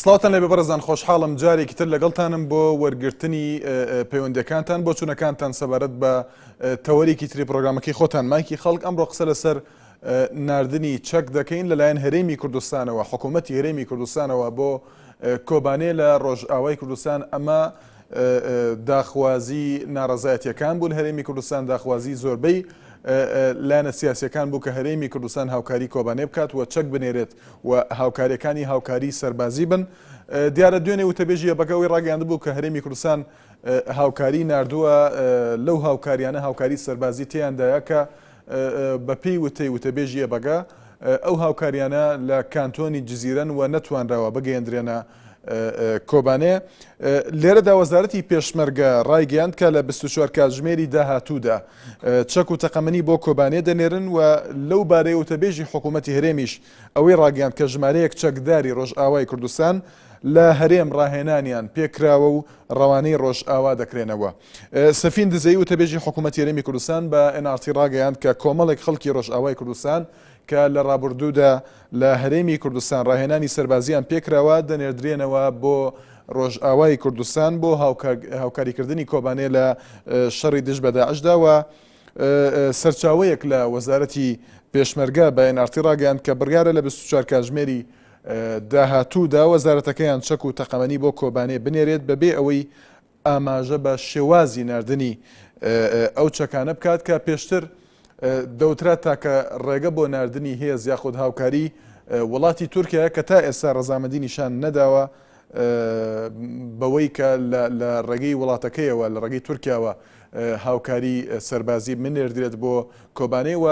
سڵاوتان لێ بەڕێزان خۆشحاڵم جارێکی تر لەگەڵتانم بۆ وەرگرتنی پەیوەندەکانتان بۆ چوونەکانتان سەبارەت بە تەوەریکی تری پرۆگرامەکەی خۆتان مایکی خەڵک ئەمڕۆ قسە لەسەر ناردنی چەک دەکەین لەلایەن هەرێمی کوردستانەوە حکوومەتی هەرێمی کوردستانەوە بۆ کۆبانێ لە ڕۆژئاوای کوردستان ئەمە داخوازی ناڕەزایەتیەکان بوون هەرێمی کوردستان داخوازی زۆربەی لایەنە سیاسیەکان بوو کە هەرێمی کوردستان هاوکاری کۆبانێ بکات و چەک بنێرێت و هاوکاریەکانی هاوکاری سەربازی بن دیارە دوێنێ وتەبێژی بەگەوەی ڕاگەاند بوو کە هەرێمی کوردستان هاوکاری ناردووە لەو هاوکاریانە هاوکاری سەربازی تیاندایە کە بە پێی وتەبێژیە بەگا ئەو هاوکاریانە لە کانتۆنی جززیرەن و نەتوانراوە بگەیەندرێنە کۆبانێ لێرەدا وەزارەتی پێشمەرگە ڕایگەیاند کە لە 24 کاتژمێری داهاتوودا چەک و تەقەمەنی بۆ کۆبانێ دەنێرن و لەو بارەی وتەبێژی حکوومەتی هەرێمیش ئەوەی ڕاگەیاند کە ژمارەیەک چەکداری ڕۆژئاوای کوردستان لە هەرێم ڕاهێنانیان پێکراوە و ڕەوانەی ڕۆژئاوا دەکرێنەوە. سەفین دزەی وتەبێژی حکوومەتی هەرێمی کوردستان بە NRT ڕاگەیاند کە کۆمەڵێک خەڵکی ڕۆژئاوای کوردستان کە لە ڕابردوودا لە هەرێمی کوردستان ڕاهێنانی سەربازیان پێکراوە دەنێردرێنەوە بۆ ڕۆژئاوای کوردستان بۆ هاوکاریکردنی کۆبانێ لە شەڕی دژ بە داعشدا و سەرچاوەیەک لە وەزارەتی پێشمەرگە بە NRT ڕاگەیاند کە بڕیارە لە 24 کاتژمێری داهاتوودا وەزارەتەکەیان چەک و تەقەمەنی بۆ کۆبانێ بنێرێت بەبێ ئەوەی ئاماژە بە شێوازی ناردنی ئەو چەکانە بکات کە پێشتر دەوترات تاکە ڕێگە بۆ ناردنی هێز یاخود هاوکاری وڵاتی تورکیا کە تا ئێستا ڕەزامەندی نیشان نەداوە بەوەی کە لە ڕێگەی وڵاتەکەیەوە لە ڕێگەی تورکیاوە هاوکاری سەربازی منێردرێت بۆ کۆبانێ و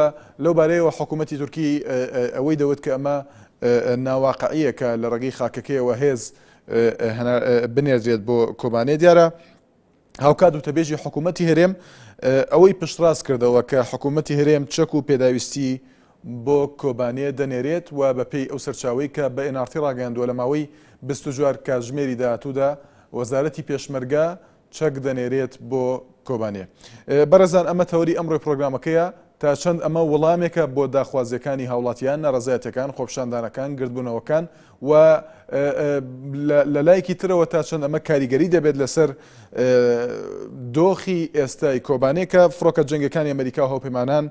لەو بارەیەوە حکوومەتی تورکی ئەوەی دەوت کە ئەمە ناواقعیە کە لە ڕێگەی خاکەکەیەوە هێز بنێردرێت بۆ کۆبانێ دیارە هاوکات وتەبێژی حکوومەتی هەرێم ئەوەی پشتڕاست کردەوە کە حکوومەتی هەرێم چەک و پێداویستی بۆ کۆبانێ دەنێرێت و بەپێی ئەو سەرچاوەی کە بە NRT ڕاگەیاندووە لە ماوەی 24 کاتژمێری داهاتوودا وەزارەتی پێشمەرگە چەک دەنێرێت بۆ کۆبانێ. بەڕێزان ئەمە تەوەری ئەمڕۆی پرۆگرامەکەیە تا چەند ئەمە وەڵامێکە بۆ داخوازیەکانی هاوڵاتیان ناڕەزایەتەکان خۆپیشاندانەکان گردبوونەوەکان و لە لایەکی ترەوە تا چەند ئەمە کاریگەری دەبێت لەسەر دۆخی ئێستای کۆبانێ کە فڕۆکە جەنگەکانی ئەمریکا و هاوپەیمانان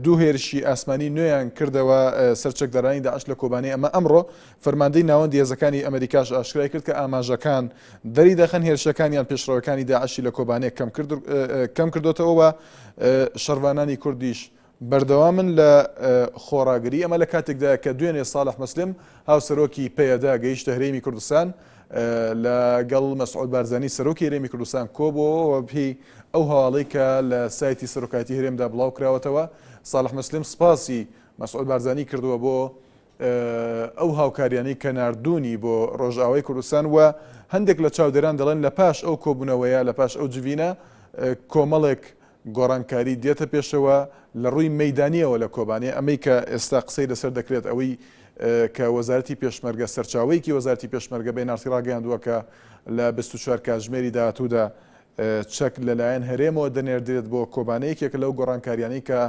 دوو هێرشی ئاسمانی نوێیان کردەوە سەرچەکدارانی داعش لە کۆبانێ ئەمە ئەمڕۆ فەرماندەی ناوەندی هێزەکانی ئەمریکاش ئاشکرای کرد کە ئاماژەکان دەری دەخەن هێرشەکانیان پێشڕەوەکانی داعشی لە کۆبانێ کەم کردوتەوە و شەڕوانانی کوردیش بەردەوامن لە خۆراگری ئەمە لە کاتێکدا کە دوێنێ ساڵح مسلم هاوسەرۆکی پەیەدا گەیشتە هەرێمی کوردستان لەگەڵ مەسعود بارزانی سەرۆکی هەرێمی کوردستان کۆبەوە پێی ئەو هەواڵەی کە لە سایتی سەرۆکایەتی هەرێمدا بڵاو کراوەتەوە ساڵح مسلم سپاسی مەسعود بارزانی کردووە بۆ ئەو هاوکاریانەی کە ناردوونی بۆ ڕۆژئاوای کوردستان و هەندێک لە چاودێران دەڵێن لە پاش ئەو کۆبوونەوەیە لە پاش ئەو جوینە کۆمەڵێک گۆڕانکاری دێتە پێشەوە لە ڕووی مەیدانیەوە لە کۆبانێ ئەمەی کە ئێستا قسەی لەسەر دەکرێت ئەوەی کە وەزارەتی پێشمەرگە سەرچاوەیەکی وەزارەتی پێشمەرگە بە NRT ڕاگەیاندووە کە لە 24 کاتژمێری داهاتوودا چەک لەلایەن هەرێمەوە دەنێردرێت بۆ کۆبانەیەکێک لەو گۆڕانکاریانەی کە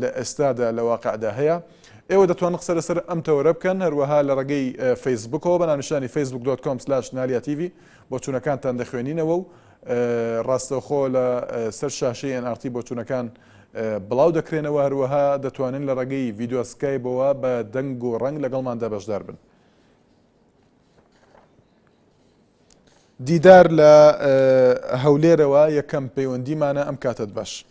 لە ئێستادا لە واقعدا هەیە. ئێوە دەتوانن قسە لەسەر ئەم تەوەرە بکەن هەروەها لە ڕێگەی فەیسبوکەوە بە ناونیشانی facebook.com/naliatv بۆ چوونەکانتان دەخوێنینەوە و ڕاستەوخۆ لە سەر شاشەی NRT بۆ چوونەکان بڵاو دەکرێنەوە هەروەها دەتوانن لە ڕێگەی ڤیدیۆ سکایپەوە بە دەنگ و ڕەنگ لەگەڵماندا بەشدار بن. دیدار لە هەولێرەوە یەکەم پەیوەندیمانە ئەم کاتت باش.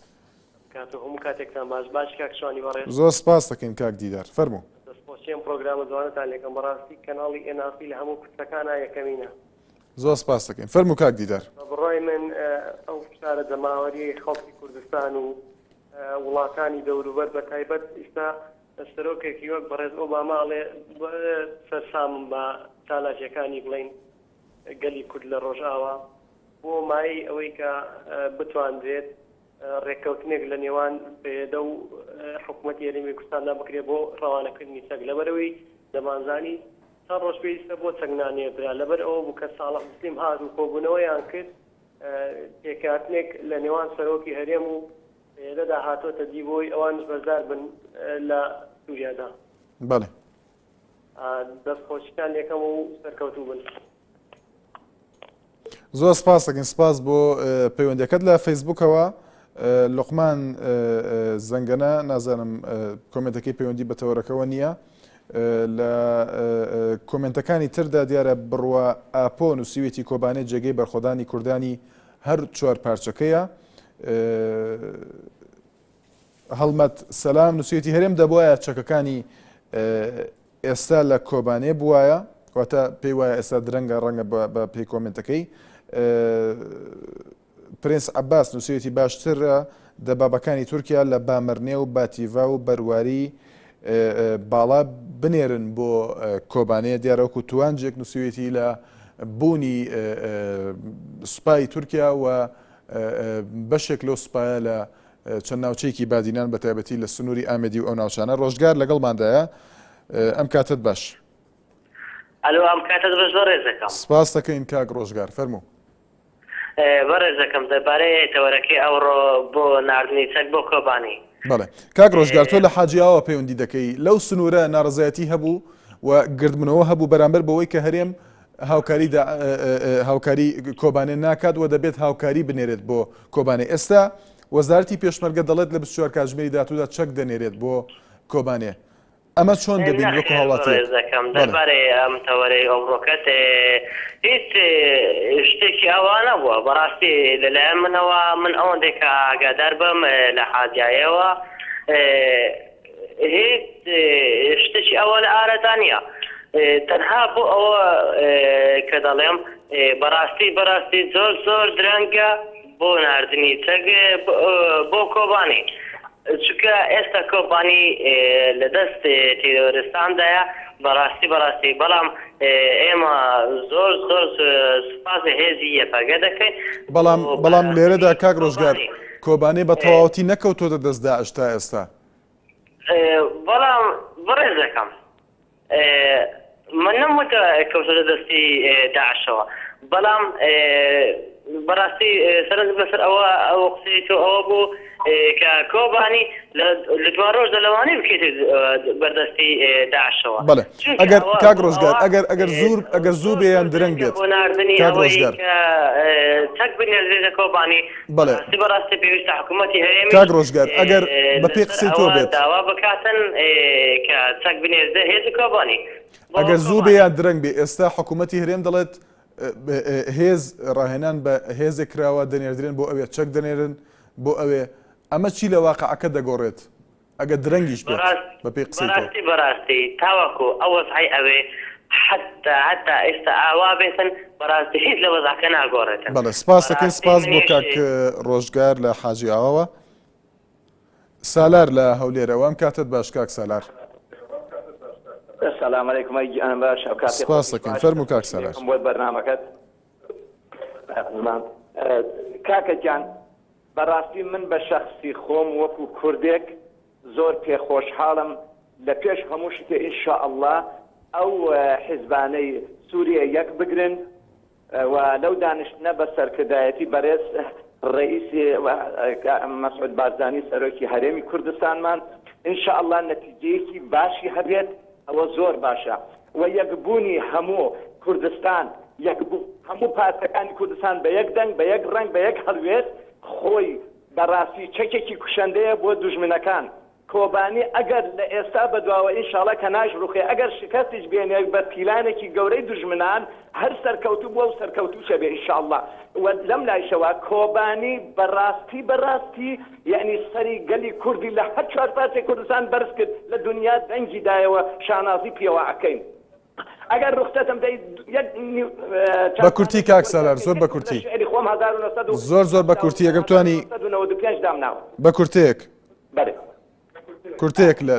زۆر سپاس دەکەین کاک دیدار فەرموو. دەستپۆچیان پرۆگرامە جوانتان لێکم بەڕاستی کەناڵی NRT لە هەموو کوچەکانە یەکەمینە. زۆر سپاس دەکەین فەرموو کاک دیدار. بڕای من ئەو فشارە دەماوەری خەڵکی کوردستان و وڵاتانی دەوروبەر بە تایبەت ئێستا سەرۆکێکی وەک بەڕێز ئۆباماڵێ سەرسامم بە چالاکیەکانی بڵین گەلی کورد لە ڕۆژئاوا بۆ مای ئەوەی کە بتوانرێت ڕێککەوتنێک لە نێوان پێدە و حکوومەتی هەرێمی کوردستاندا بکرێت بۆ ڕەوانەکردنی چەک لەبەرەوەی دەمانزانی چەند ڕۆژ پێویستە بۆ چەکنانێدرا لەبەر ئەوە بوو کە ساڵح مسلیم هات و کۆبوونەوەیان کرد تێکاتنێک لە نێوان سەرۆکی هەرێم و پێدەدا هاتۆتە دی بۆی ئەوانش بەزار بن لە سووریادا. بەڵێ دەستخۆشیتان یەکەم و سەرکەوتوو بن. زۆر سپاس دەکەین، سپاس بۆ پەیوەندیەکەت لە فەیسبووکەوە. لوقمان زەنگەنە نازانم کۆمنتەکەی پەیوەندی بە تەوەرەکەەوە نییە. لە کۆمنتەکانی تردا دیارە بڕوە ئاپۆ نووسیوێتی کۆبانێت جێگەی بەرخۆدانی کوردانی هەر چوار پارچەکەیە. هەڵمەت سەلام نووسیوێتی هەرێم دەبواە چەکەکانی ئێستا لە کۆبانێ بواە، کاتە پێی وایە ئێستا درەنگە ڕەنگە بە پێی کۆمنتەکەی. پرینس عەباس نووسیوێتی باشترە دەبابەکانی تورکیا لە بامەرنێ و باتیڤا و بەرواری باڵا بنێرن بۆ کۆبانەیە. دیارەوەکو توانجێک نووسیوێتی لە بوونی سوپای تورکیا و بەشێک لەو سوپایە لە چەند ناوچەیەکی بادینان بە تایبەتی لە سنووری ئامێدی و ئەو ناوچانە. ڕۆژگار لەگەڵماندایە، ئەم کاتت باش. ئەلۆ، ئەم کاتت بەش بە ڕێزەکەم. سپاس دەکەین کاک ڕۆژگار، فەرموو. بە ڕێزەکەم دەبارەی تەوەرەکەی ئەوڕۆ بۆ ناردنی چەک بۆ کۆبانی. بەڵێ کاک ڕۆژگار، تۆ لە حاجیاوە پەیوەندی دەکەی، لەو سنوورە ناڕزایەتی هەبوو و گردبنەوە هەبوو بەرامبەر بەوەی کە هەرێم هاوکاری کۆبانێ ناکات و دەبێت هاوکاری بنێرێت بۆ کۆبانێ. ئێستا وەزارەتی پێشمەرگە دەڵێت لە 24 کاتژمێری داهاتوودا چەک دەنێرێت بۆ کۆبانێ. ئەمە چۆن دەبین وەکو هاوڵاتیەک؟ دەربارەی ئەم تەوەرەی ئەوڕۆکەت هیچ شتێکی ئەوانە بووە. بەڕاستی لەلایەن منەوە من ئەوەندێک ئاگادار بم لە حاجایەوە هیچ شتێکی ئەوە لە ئارەدا نییە. تەنها بۆ ئەوە کە دەڵێم بەڕاستی زۆر درەنگە بۆ ناردنی چەک بۆ کۆبانی، چونکە ئێستا کۆبانی لە دەست تیرۆریستاندایە. بەڕاستی بەڵام ئێمە زۆر سوپاس هێزی یەپەگە دەکەین. بەڵام لێرەدا کاک ڕۆژگار کۆبانێ بە تەواوەتی نەکەوتۆتە دەست داعش تا ئێستا. بەڵام بەڕێزەکەم من نەموتە کەوتۆتە دەستی داعشەوە، بەڵام بەڕاستی سەرنج بەسەر ئەوە قسەی تۆ ئەوە بوو کە کۆبانی لە دوا ڕۆژدا لەوانەیە بکەیت بەردەستی داعشەوە. بەڵێ ئەگەر کاک ڕۆژگار ئەگەر زوو بێیان درەنگ بێت بۆ ناردنی ئەوەی کە چەک بنێرێتە کۆبانی. بەڕاستی پێویستە حکوومەتی هەرێمی کاک ڕۆژگار ئەگەر بە پێی قسەی تۆ بێت داوا بکاتن کە چەک بنێرێتە هێزی کۆبانی. ئەگەر زوو بێیان درەنگ بێ، ئێستا حکوومەتی هەرێم دەڵێت هێز ڕاهێنان بە هێزێک کراوە دەنێردرێن بۆ ئەوێ چەک دەنێرن بۆ ئەوێ. ئەمە چی لە واقعەکە دەگۆڕێت ئەگەر درەنگیش بێت بە پێی قسەی تۆ؟ بەڕاستی تاوەکو ئەوە سعی ئەوێ حتا ئێستا ئاوا بێتن بەڕاستی هیچ لە وەزعەکە ناگۆڕێتن. بەڵێ سپاس دەکەین، سپاس بۆ کاک ڕۆژگار لە حاجی ئاوەوە. سالار لە هەولێرەوە، ئەم کاتت باش کاک سالار. السلام عليكم أنا باش سپاس دەکەین، فەرموو کاک سالار. بۆ بەرنامەکەت کاکە جان، بەڕاستی من بە شەخصی خۆم وەکو کوردێک زۆر پێخۆشحاڵم لە پێش هەموو شتێ ئینشاءالله ئەو حیزبانەی سووریا یەک بگرن و لەو دانیشتنە بە سەرکردایەتی بەڕێز ڕئیسی مەسعود بارزانی سەرۆکی هەرێمی کوردستانمان ئینشاءالله نەتیجەیەکی باشی هەبێت. ئەوە زۆر باشە و یەکبوونی هەموو کوردستان، هەموو پارتەکانی کوردستان بە یەک دەنگ بە یەک ڕنگ بە یەک هەڵوێت خۆی بەڕاستی چەکێکی کوشندەیە بۆ دوژمنەکان. کۆبانی ئەگەر لە ئێستا بەدواوە ئینشاڵڵا کە ناژڕوخێ ئەگەر شکستیش بێنێ بە پیلانێکی گەورەی دوژمنان هەر سەرکەوتوو بووە و سەرکەوتوو شەبێ ئینشاءالله. و لەم لایشەوە کۆبانی بەڕاستی یعنی سەری گەلی کوردی لە هەر چوار پارچەی کوردستان بەرز کرد لە دنیا دەنگی دایەوە شانازی پێوە ئەکەین. ئەگەر ڕوختەتم بە کورتی کاک سالار، زۆر بە کورتی، زۆر بە کورتی، ئەگەر بتوانی بە کورتەیەک کورتەیەک لە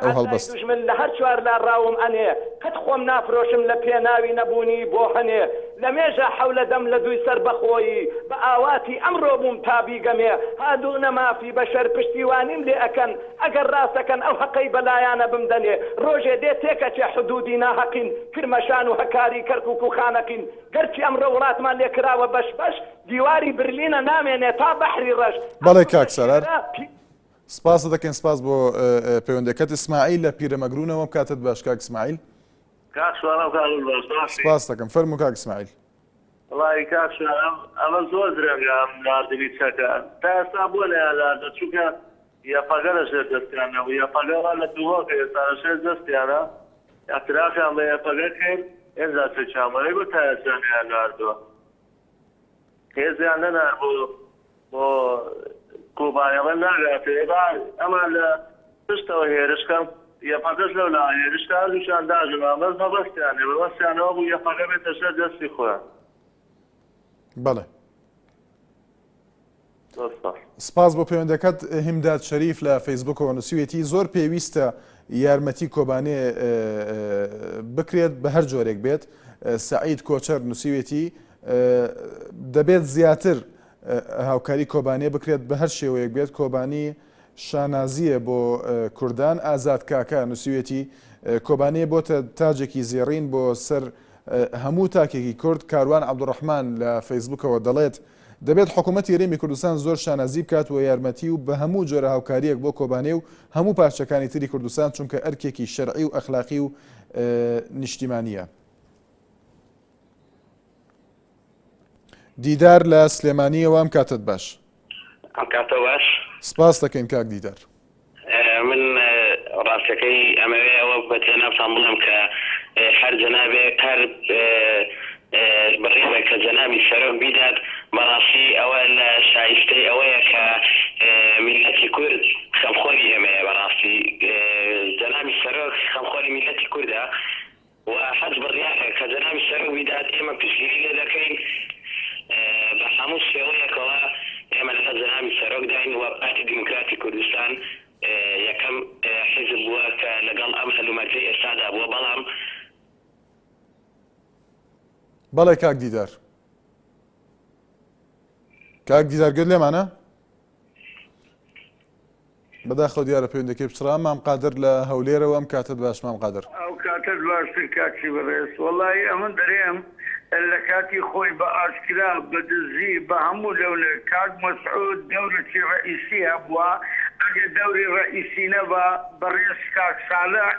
ئەو هەڵبەست لە هەر چوار لا ڕاوم ئەنێ قەت خۆم نافرۆشم لە پێناوی نەبوونی بۆ هەنێ لە مێژە حەولە دەم لە دوی سەر بەخۆیی بە ئاواتی ئەمڕۆ بووم تابیگەمێ هادوو نەمافی بەشەر پشتیوانیم لێ ئەکەن ئەگەر ڕاستەکەن ئەو حەقەی بەلایانە بمدەنێ ڕۆژێ دێ تێکەچێ حدودی ناحەقین کرمەشان و هەکاری کەرکک و خانەقین گەرچی ئەمڕۆ وڵاتمان لێکراوە بەش دیواری برلینە نامێنێ تا بەحری ڕەش. بەڵێ کاک سالار سپاس دەکەین سپاس بۆ پەیوەندەکەت. ئیسماعیل لە پیرەمەگرونەوە کاتت باش کاک ئیسماعیل. کاک سوانم کاک سپاس دەکەم فەرموو کاک ئیسماعیل. وڵی کاک ئەمە زۆر درێنگە ئەم ناردنی چەکە تا ئێستا بۆ لەیاندا چونکە یاپەگە لەژێر دەستیانەوە یاپەگەڵا لە دووەکە ئێستا لەژێر دەستیانە یاقراکان بە یاپەگە کرد ئێنجا چ چامەی بۆ تا ئێستانیان ناردووە هێزیان نەنار بۆ کۆبانیەوە ناگاتێ ئەمان لە پشتەوە هێرشکەم یاپەگەش لەو لا هێرشکە هەردووشان داژن ئەمەش مەبەستیانێ بەبەستیانەوە بوو یاپەگە بێتە ژێر دەستی خۆیان. بەڵێ سپاس بۆ پەیوەندەکەت. هیمداد شەریف لە فەیسبووکەوە نووسیوێتی زۆر پێویستە یارمەتی کۆبانێ بکرێت بە هەر جۆرێک بێت. سعید کۆچەر نووسیوێتی دەبێت زیاتر هاوکاری کۆبانێ بکرێت بە هەر شێوەیەک بێت. کۆبانی شانازیە بۆ کوردان. ئازاد کاکە نووسیوێتی کۆبانێ بۆتە تاجێکی زێڕین بۆ سەر هەموو تاکێکی کورد. کاروان عەبدوڕەحمان لە فەیسبووکەوە دەڵێت دەبێت حکوومەتی هەرێمی کوردستان زۆر شانازی بکات و یارمەتی و بە هەموو جۆرە هاوکاریەک بۆ کۆبانێ و هەموو پاشەکانی تری کوردستان چونکە ئەرکێکی شەرعی و ئەخلاقی و نیشتیمانیە. دیدار لە سلێمانیەوە ئەم کاتت باش. ئەم کاتە باش. سپاس دەکەین کاک دیدار. من ڕاستەکەی ئەمەوەیەوە بەتێنافتان بڵم کە هەر جەنابێک هەر بڕێوە کە جەنابی سەرۆک بیدات بەڕاستی ئەوە لە شایستەی ئەوەیە کە میلەتی کورد خەمخۆری ئەمەیە بەڕاستی جەنابی سەرۆک خەمخۆری میلەتی کوردە و حەز بڕیاکە کە جەنابی سەرۆک بیدات ئێمە پشتگیری لێ دەکەین بە هەموو شێوەیەکەوە ئێمە لەگەڵ جەنابی سەرۆک داین و پارتی دیموکراتی کوردستان یەکەم حیزب بووە کە لەگەڵ ئەم هەلومەرجەی ئێستادا بووە بەڵام بەڵێ کاک دیدار. کاک دیدار گوێت لێمانە؟ بەداخەوە دیارە پەیوەندەکەی بچڕا. مام قادر لە هەولێرەوە ئەم کاتت باش مام قادر. ئەو کاتت باشتر کاچی بەڕێز وەڵی ئەمە دەرێم لە کاتی خۆی بە ئاشکرا بە دزی بە هەموو لەولە کاک مەسعود دەورەی ڕئیسی هەبووە ئەگە دەوری ڕئیسی نەبە بەڕێز کاک ساڵح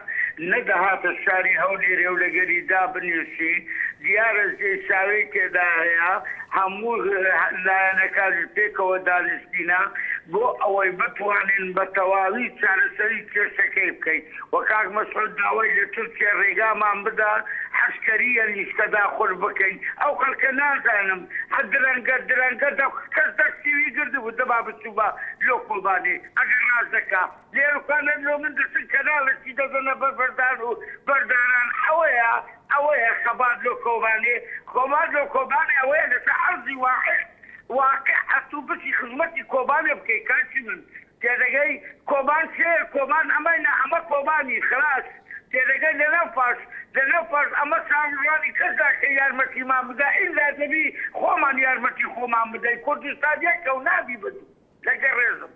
نەدەهاتە شاری هەولێرێ و لەگەری دابنووسی دیارە زێساوی تێدا هەیە هەموو لایەنەکان پێکەوە دانیشتینە بۆ ئەوەی بتوانین بە تەواوی چارەسەری کێشەکەی بکەیت و کاک مەسعود داوای لە تورکیا ڕێگامان بدا حەشکەریە لیستەدا خۆش بکەین ئەو خەڵکە نازانم هە درەنگە کەس دەستیوی گردبوو دەبا بچوو بە لۆ کۆبانێ ئەگەر ڕاز دەکا لێرەکانە لۆ من دەچن کەناڵەکی دەزەنە بەر بەردار و بەرداران ئەوەیە خەبات لۆ کۆبانێ خۆمان لۆ کۆبانێ ئەوەیە لەسەر عەرزی واقع هەستوو بچی خزمەتی کۆبانێ بکەی کاچی من تێدەگەی کۆبان چێر کۆبان ئەمەینە ئەمە کۆبانی خلاص تێدەگەی لەناو پاش ئەمە ساڵڕانی کەسدا کە یارمەتیمان بدا ئیلا دەبی خۆمان یارمەتی خۆمان بدەی کوردستان یەکە و نابی بدو لەگەر ڕێزم.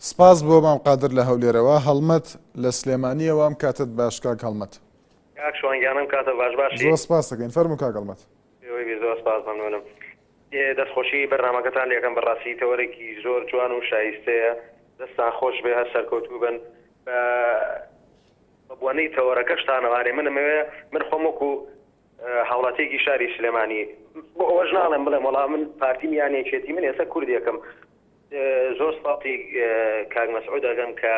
سپاس بۆ مام قادر لە هەولێرەوە. هەڵمەت لە سلێمانیەوە ئەم کاتت باش کاک هەڵمەت. کاک شوانگیانم کاتە باشی زۆر سپاس دەکەین فەرموو کاک هەڵمەت. زۆر سپاس مەمنونم. دەستخۆشی بەرنامەکەتان لێکەم بەڕاستی تەوەرێکی زۆر جوان و شایستەیە دەستان خۆش بێ هەر سەرکەوتوو بن بە بوونەی تەوەرەکەشتانەوارێ منەوەیە من خۆم وەکو هاوڵاتێکی شاری سلێمانی بۆ ئەوەش ناڵێم بڵێم وەڵام من پارتی میانێکێتی من ئێستا کوردیەکەم زۆر سپاسی کاک مەسعود دەگەم کە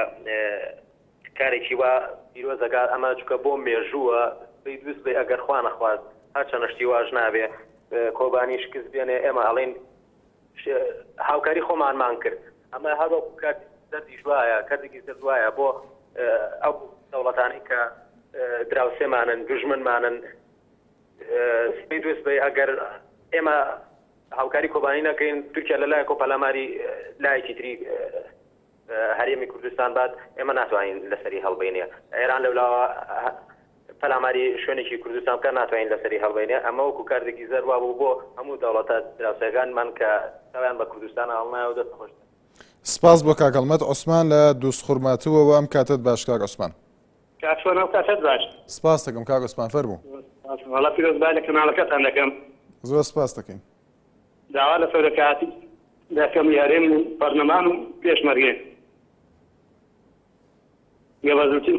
کارێکی وا پیرۆزەکات ئەمە چکە بۆ مێژووە بەی دوست بێ ئەگەر خوا نەخواست هەرچەندە شتی واژ نابێ کۆبانی شکست بێنێ ئێمە ئەڵێن هاوکاری خۆمانمان کرد ئەمە هەروەکو کات دەردی وایە کاتێکی زرد وایە بۆ ئەو دەوڵەتانی کە دراوسێمانن دژمنمانن سپی دوست بێ ئەگەر ئێمە هاوکاری کۆبانی نەکەین تورکیا لەلایە کۆپەلاماری لایەکی تری هەرێمی کوردستان بات ئێمە ناتوانین لەسەری هەڵبێنێ ئێران لەولاوە پەلاماری شوێنێکی کوردستان بکە ناتوانین لەسەری هەڵبێنێ ئەمە وەکو کاردێکی زەروا بوو بۆ هەموو دەوڵەتە دراوسێکانمان کە تاویان بە کوردستان هەڵنایە و دەست خۆش. سپاس بۆ کاک هەڵمەت. عوسمان لە دووسخورماتووەوە ئەم کاتت باش کاک عوسمان. کاچۆنەوە کاتت باش. سپاس دەکەم کاک عوسمان فەرموو. وەڵا پیرۆزبای لە کەناڵەکەتان دەکەم. زۆر سپاس دەکەین. داوا لە سەرۆکاتی دەکەم یارێم و پەرلەمان و پێشمەرگێ گەبەزوتین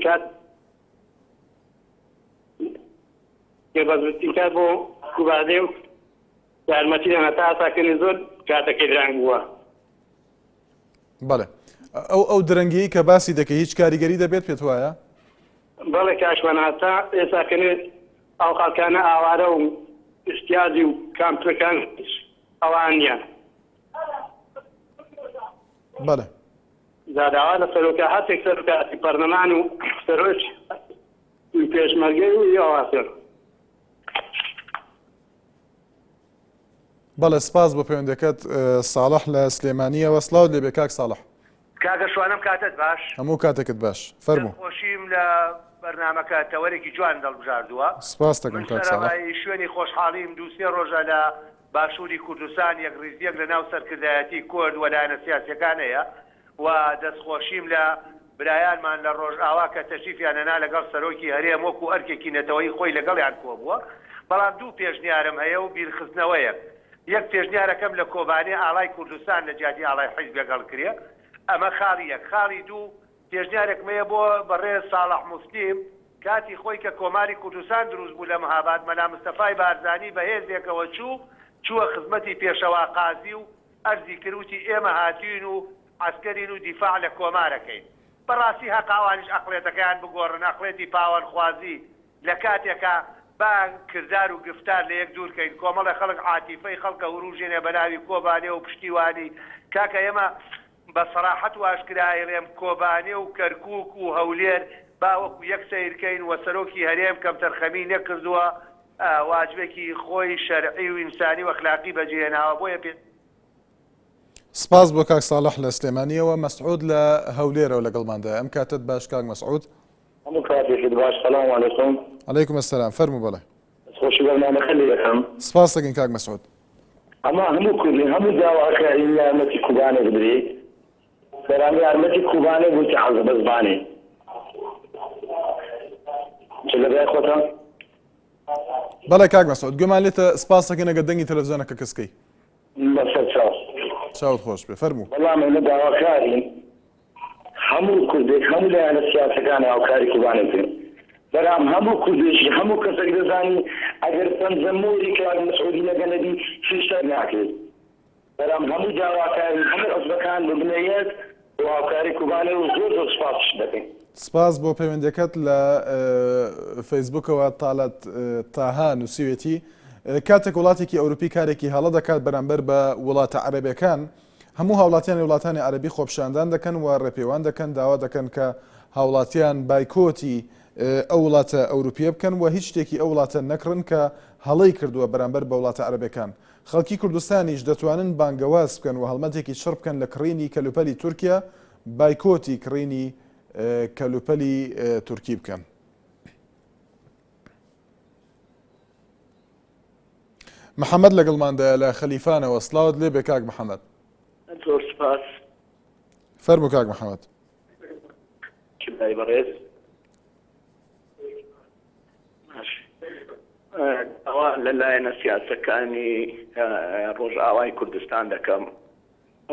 کات بۆ کوبادێ و یارمەتی دەنا تا ئاساکردنی زۆر کاتەکەی درەنگ بووە. بەڵێ ئەو درەنگی کە باسی دەکە هیچ کاریگەری دەبێت پێت وایە؟ بەڵێ کاشوان هەتا ئێستاکردێت ئەو خەڵکانە ئاوارە و احتیاجی و کامپەکان ئەوان نییە. بەڵێ زاداوا لە سەرۆکە هەتێک سەرۆکاتی پەرلەمان و سەرۆک پێشمەرگەی و یاواسر. بەڵێ سپاس بۆ پەیوەندەکەت ساڵح لە سلێمانیەوە. سڵاو لێبێ کاک ساڵح. کاکە شوانم کاتت باش. هەموو کاتێکت باش. فەرموو. خۆشیم لە بەرنامەکە تەوەرێکی جوان دەڵبژاردووە. سپاس دەکەم کاک ساڵح. شوێنی خۆشحاڵیم دووسێ ڕۆژە لە باشووری کوردستان یەک ڕیزیەک لە ناو سەرکردایەتی کورد و لایەنە سیاسیەکانەیە و دەستخۆشیم لە برایانمان لە ڕۆژئاوا کە تەشریفیانەنا لەگەڵ سەرۆکی هەرێم وەکو ئەرکێکی نەتەوەی خۆی لەگەڵیان کۆبووە. بەڵام دوو پێشنیارم هەیە و بیرخستنەوەیە. یەک پێشنیارەکەم لە کۆبانێ ئاڵای کوردستان لە جیاتی ئاڵای حیزب لەگەڵ کرێ. ئەمە خاڵی یەک. خاڵی دوو پێشنیارێکمەیە بۆ بەڕێز ساڵح موسلیم کاتی خۆی کە کۆماری کوردستان دروست بوو لە مەهاباد مەلا مستەفای بارزانی بە هێزێکەوە چووە خزمەتی پێشەوا قازی و ئەرزی کردوتی ئێمە هاتوین و عسکەرین و دیفاع لە کۆمارەکەین. بەڕاستی هەقاوانیش ئەقڵێتەکەیان بگۆڕن ئەقڵێتی پاوەنخوازی لە کاتێکە با کردار و گفتار لە یەک دوورکەین کۆمەڵە خەڵک عاتیفەی خەڵکە هوروژێنێ بەناوی کۆبانێ و پشتیوانی کاکە ئێمە بە سەراحەت واشکرایڵێم کۆبانێ و کەرکووک و هەولێر باوەکو یەک سیرکەین و سەرۆکی هەرێم کەم تەرخەمی نەکردووە واجبێکی خۆی شەرعی و ئینسانی و ئەخلاقی بەجێهێناوە بۆیە پێ سپاس بۆ کاک ساڵح لە سلێمانیەوە. مەسعود لە هەولێرەوە لەگەڵماندا. ئەم کاتت باش کاک مەسعود. هەموو کاتێکت باش. سەلام عەلەیکوم. عەلەیکوم ئەسسەلام. فەرموو. بەڵێ خۆشی بەرنامەکە لێ دەکەم. سپاس دەکەین کاک مەسعود. ئەمە هەموو کوردی هەموو داواکارین یارمەتی کوبانێک بدرێت بەرامبەر یارمەتی کوبانێک بووی کە حەزب زبانێ چ لەبەر خۆتە؟ بەڵێ کاک مەسعود گومان لێتە سپاس دەکەین ئەگەر دەنگی تەلەڤیزیۆنەکە کەسکەی. بەسەر چاو. چاوت خۆش بێ. فەرموو. بەڵام ئێمە داواکارین هەموو کوردێک هەموو لایەنە سیاسەکان هاوکاری کوبانێک بێن. بەرام هەموو کوردێکی هەموو کەسێک دەزانی ئەگەر پەنجەمۆری کاک مەسعودی لەگەنەبی هیچ شتێک ناکرێت. بەرام هەموو داواکارین هەموو عەزبەکان ببنەیەک و هاوکاری کوبانێ و زۆر زۆر سپاسش دەکەین. سپاس بۆ پەیوەندەکەت لە فەیسبووکەوە تاالەت تاها نووسیوێتی کاتێک وڵاتێکی ئەوروپی کارێکی هەڵە دەکات بەرامبەر بە وڵاتە عەرەبیەکان هەموو هاوڵاتیانی وڵاتانی عەرەبی خۆپیشاندان دەکەن و ڕێپێوان دەکەن داوا دەکەن کە هاوڵاتیان بایکۆتی ئەو وڵاتە ئەوروپیە بکەن و هیچ شتێکی ئەو وڵاتە نەکڕن کە هەڵەی کردووە بەرامبەر بە وڵاتە عەرەبیەکان. خەڵکی کوردستانیش دەتوانن بانگەواز بکەن و هەڵمەتێکی شڕ بکەن لە کڕینی کەلوپەلی تورکیا بایکۆتی کڕینی کەلوپەلی تورکی بکەن. محەممەد لەگەڵماندا لە خەلیفانەوە. سڵاوت لێ بێ کاک محەممەد. زۆر سپاس. فەرموو کاک محەممەد. کیبای بەڕێز ئەوە لەلایەنە سیاسەکانی ڕۆژئاوای کوردستان دەکەم.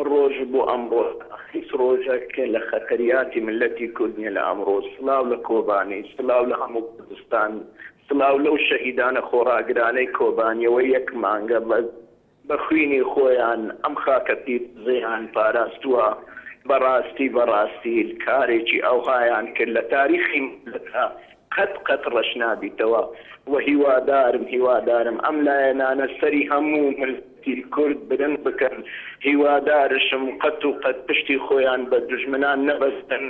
ڕۆژ بۆ ئەمڕۆ هیچ ڕۆژێک لە خەتەریاتی ملەتی کورد نییە لە ئەمڕۆ. سڵاو لە کۆبانی، سڵاو لە هەموو کوردستان، سڵاو لەو شەهیدانە خۆڕاگرانەی کۆبانیەوە یەک مانگە بە خوێنی خۆیان ئەم خاکەتی زێیان پاراستووە. بەڕاستی کارێکی ئەوهایان کرد لە تاریخی ملەتە قەت ڕەش نابیتەوە و هیوادارم ئەم لایەنانە سەری هەموو ملەتی کورد برن بکەن. هیوادارشم قەت پشتی خۆیان بە دوژمنان نەبەستن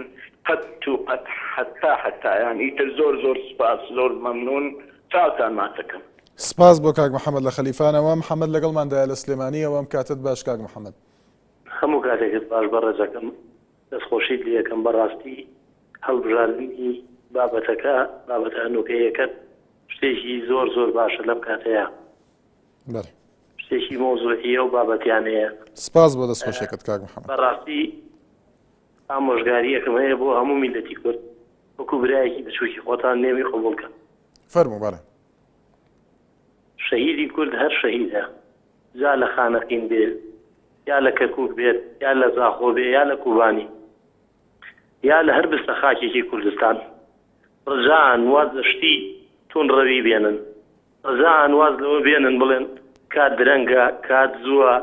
قەت حتایان. ئیتر زۆر سپاس، زۆر مەمنون. چاوتان ماتەکەم. سپاس بۆ کاک محەممەد لە خەلیفانەوە. محەممەد لەگەڵماندا لە سلێمانیەوە. ئەم کاتت باش کاک محەممەد. هەموو کاتێکت باش بەڕێزەکەم دەستخۆشیت لەکەم. بەڕاستی هەڵبژاردننی بابەتەکە بابەتە هەنووکەیەکەت شتێکی زۆر باشە لەم کاتەیە. شتێکی مۆزوعیە و بابەتیانەیە. سپاس بۆ دەستخۆشیەکەت کاک محەممەد. بەڕاستی ئامۆژگاریەکەم هەیە بۆ هەموو میلەتی کورد وەکو برایەکی بچووکی خۆتان نێوی قبوڵکە. فەرموو. بەڵێ شەهیدی کورد هەر شەهیدە، جا لە خانەقین بێت یا لە کەرکووک بێت یا لە زاخۆ بێت یا لە کوبانی. یا لە هەر بستە خاکێکی کوردستان ڕزان واز لە شتی تون ڕەوی بێنن ڕزان واز لەوە بێنن بڵێن کات درەنگە کات زووە